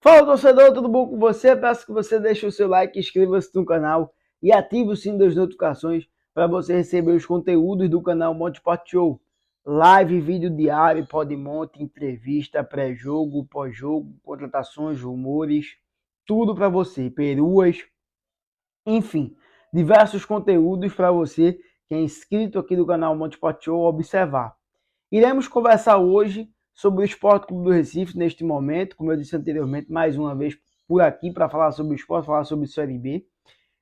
Fala, torcedor, tudo bom com você? Peço que você deixe o seu like, inscreva-se no canal e ative o sino das notificações para você receber os conteúdos do canal Monte Sport Show. Live, vídeo diário, podmonte, entrevista, pré-jogo, pós-jogo, contratações, rumores, tudo para você, peruas, enfim, diversos conteúdos para você que é inscrito aqui do canal Monte Sport Show observar. Iremos conversar hoje sobre o Sport Clube do Recife neste momento, como eu disse anteriormente, mais uma vez por aqui para falar sobre o esporte, falar sobre Série B.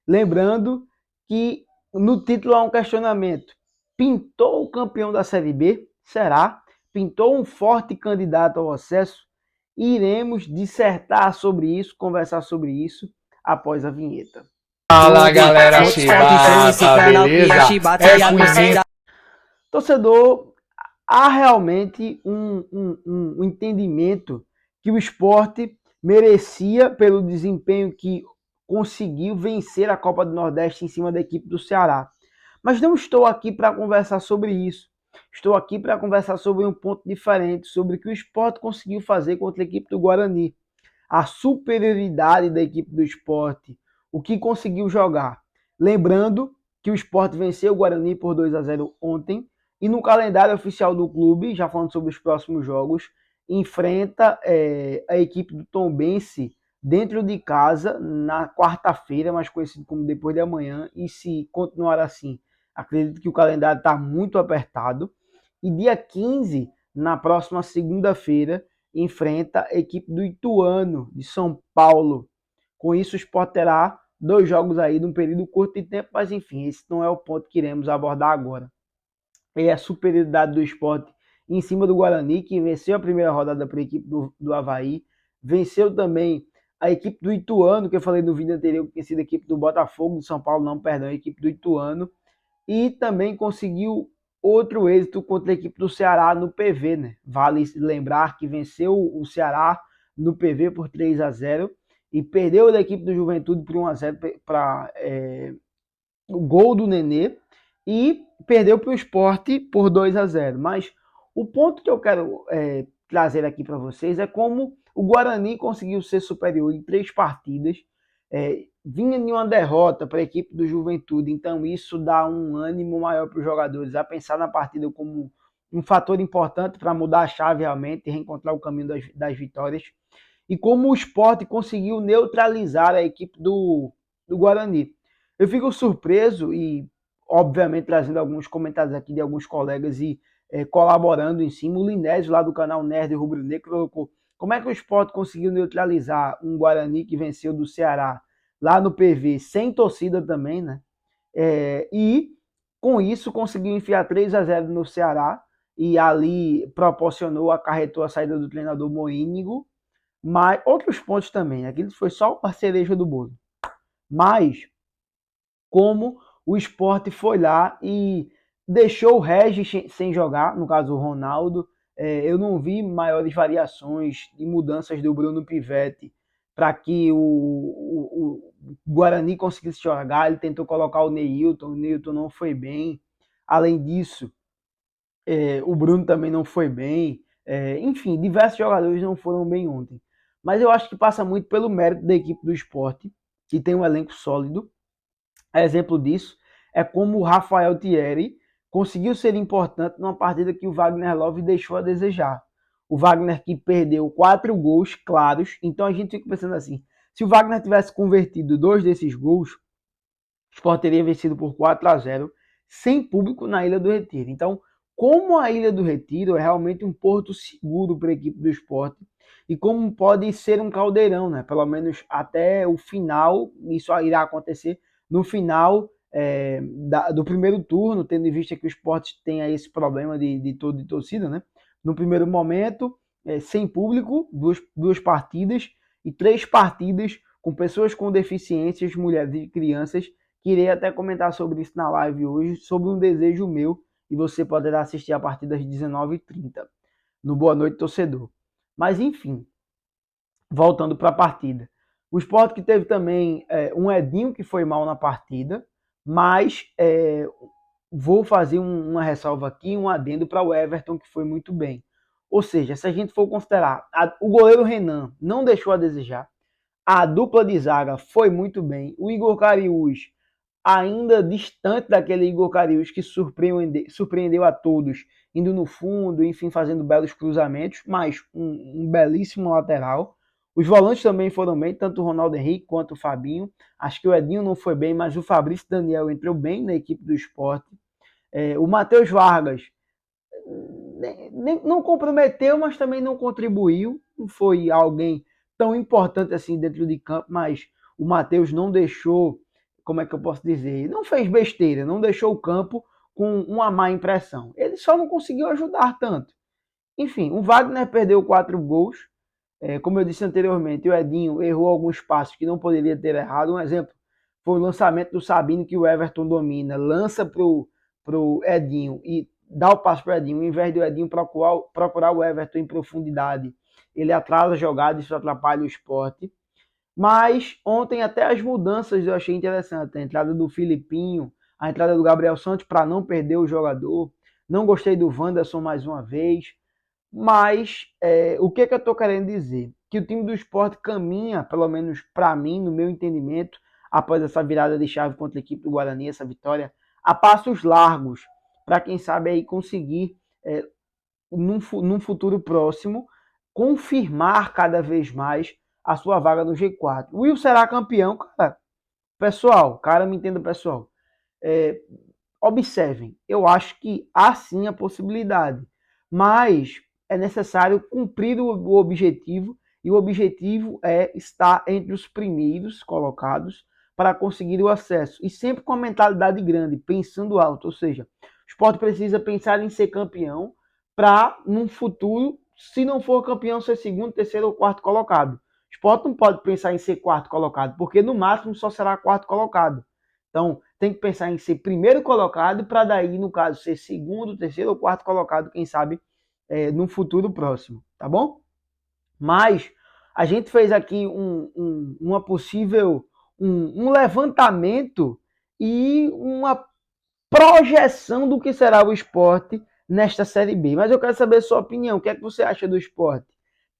Lembrando que no título há um questionamento. Pintou o campeão da Série B? Será? Pintou um forte candidato ao acesso? Iremos dissertar sobre isso, conversar sobre isso após a vinheta. Fala galera chibata, beleza? Torcedor, há realmente um entendimento que o esporte merecia pelo desempenho que conseguiu vencer a Copa do Nordeste em cima da equipe do Ceará. Mas não estou aqui para conversar sobre isso. Estou aqui para conversar sobre um ponto diferente, sobre o que o esporte conseguiu fazer contra a equipe do Guarani. A superioridade da equipe do esporte, o que conseguiu jogar. Lembrando que o esporte venceu o Guarani por 2-0 ontem, e no calendário oficial do clube, já falando sobre os próximos jogos, enfrenta a equipe do Tombense dentro de casa na quarta-feira, mais conhecido como depois de amanhã, e se continuar assim, acredito que o calendário está muito apertado. E dia 15, na próxima segunda-feira, enfrenta a equipe do Ituano, de São Paulo. Com isso, o Sport terá 2 jogos aí num período curto de tempo, mas enfim, esse não é o ponto que iremos abordar agora. É a superioridade do Sport em cima do Guarani, que venceu a primeira rodada para a equipe do Avaí, venceu também a equipe do Ituano, que eu falei no vídeo anterior, que tinha sido a equipe do Botafogo de São Paulo, não, perdão, a equipe do Ituano, e também conseguiu outro êxito contra a equipe do Ceará no PV, né? Vale lembrar que venceu o Ceará no PV por 3-0 e perdeu da equipe do Juventude por 1-0 para o gol do Nenê, e perdeu para o Sport por 2-0. Mas o ponto que eu quero trazer aqui para vocês é como o Guarani conseguiu ser superior em 3 partidas, vinha de uma derrota para a equipe do Juventude, então isso dá um ânimo maior para os jogadores a pensar na partida como um fator importante para mudar a chave realmente e reencontrar o caminho das vitórias. E como o Sport conseguiu neutralizar a equipe do Guarani. Eu fico surpreso e, obviamente, trazendo alguns comentários aqui de alguns colegas e colaborando em cima. O Linésio, lá do canal Nerd Rubro Negro, colocou: como é que o Sport conseguiu neutralizar um Guarani que venceu do Ceará lá no PV, sem torcida também, né? E com isso conseguiu enfiar 3-0 no Ceará e ali proporcionou, acarretou a saída do treinador Moínigo, mas outros pontos também, aquilo foi só a cereja do bolo. Mas como o Sport foi lá e deixou o Regis sem jogar, no caso o Ronaldo. Eu não vi maiores variações e mudanças do Bruno Pivetti para que o Guarani conseguisse jogar. Ele tentou colocar o Neilton não foi bem. Além disso, o Bruno também não foi bem. Enfim, diversos jogadores não foram bem ontem. Mas eu acho que passa muito pelo mérito da equipe do Sport, que tem um elenco sólido. Exemplo disso é como o Rafael Thierry conseguiu ser importante numa partida que o Wagner Love deixou a desejar. O Wagner que perdeu 4 gols claros, então a gente fica pensando assim, se o Wagner tivesse convertido 2 desses gols, o Sport teria vencido por 4-0, sem público na Ilha do Retiro. Então, como a Ilha do Retiro é realmente um porto seguro para a equipe do Sport, e como pode ser um caldeirão, né? Pelo menos até o final, isso irá acontecer no final do primeiro turno, tendo em vista que o Sport tem aí esse problema de torcida, né? No primeiro momento, sem público, duas partidas, e 3 partidas com pessoas com deficiências, mulheres e crianças, que irei até comentar sobre isso na live hoje, sobre um desejo meu, e você poderá assistir a partir das 19h30, no Boa Noite Torcedor. Mas enfim, voltando para a partida. O Sport que teve também um Edinho que foi mal na partida, mas vou fazer uma ressalva aqui, um adendo para o Everton que foi muito bem. Ou seja, se a gente for considerar, o goleiro Renan não deixou a desejar, a dupla de zaga foi muito bem, o Igor Cariús ainda distante daquele Igor Cariús que surpreendeu a todos, indo no fundo, enfim, fazendo belos cruzamentos, mas um belíssimo lateral. Os volantes também foram bem, tanto o Ronaldo Henrique quanto o Fabinho. Acho que o Edinho não foi bem, mas o Fabrício Daniel entrou bem na equipe do Sport. O Matheus Vargas não comprometeu, mas também não contribuiu. Não foi alguém tão importante assim dentro de campo, mas o Matheus não deixou, como é que eu posso dizer? Não fez besteira, não deixou o campo com uma má impressão. Ele só não conseguiu ajudar tanto. Enfim, o Wagner perdeu 4 gols. Como eu disse anteriormente, o Edinho errou alguns passos que não poderia ter errado. Um exemplo foi o lançamento do Sabino que o Everton domina, lança pro Edinho e dá o passo para o Edinho, ao invés do Edinho procurar o Everton em profundidade, ele atrasa a jogada, isso atrapalha o Sport. Mas ontem até as mudanças eu achei interessante. A entrada do Filipinho, a entrada do Gabriel Santos para não perder o jogador. Não gostei do Wanderson mais uma vez. Mas o que eu estou querendo dizer? Que o time do Sport caminha, pelo menos para mim, no meu entendimento, após essa virada de chave contra a equipe do Guarani, essa vitória, a passos largos, para quem sabe aí conseguir, num futuro próximo, confirmar cada vez mais a sua vaga no G4. O Will será campeão, cara. Pessoal, cara, me entenda, pessoal. Observem, eu acho que há sim a possibilidade, mas é necessário cumprir o objetivo, e o objetivo é estar entre os primeiros colocados para conseguir o acesso, e sempre com a mentalidade grande, pensando alto, ou seja, o Sport precisa pensar em ser campeão para, num futuro, se não for campeão, ser segundo, terceiro ou quarto colocado. O Sport não pode pensar em ser quarto colocado, porque no máximo só será quarto colocado. Então, tem que pensar em ser primeiro colocado para daí, no caso, ser segundo, terceiro ou quarto colocado, quem sabe, no futuro próximo, tá bom? Mas a gente fez aqui uma possível, um levantamento e uma projeção do que será o Sport nesta Série B. Mas eu quero saber a sua opinião. O que é que você acha do Sport?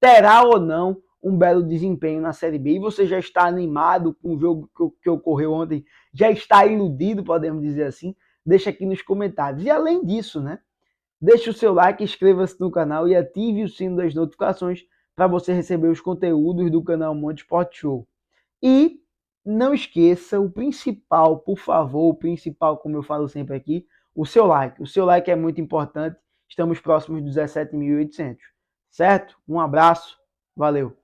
Terá ou não um belo desempenho na Série B? E você já está animado com o jogo que ocorreu ontem? Já está iludido, podemos dizer assim? Deixa aqui nos comentários. E além disso, né? Deixe o seu like, inscreva-se no canal e ative o sino das notificações para você receber os conteúdos do canal Monte Sport Show. E não esqueça o principal, por favor, o principal, como eu falo sempre aqui, o seu like. O seu like é muito importante. Estamos próximos dos 17.800, certo? Um abraço, valeu!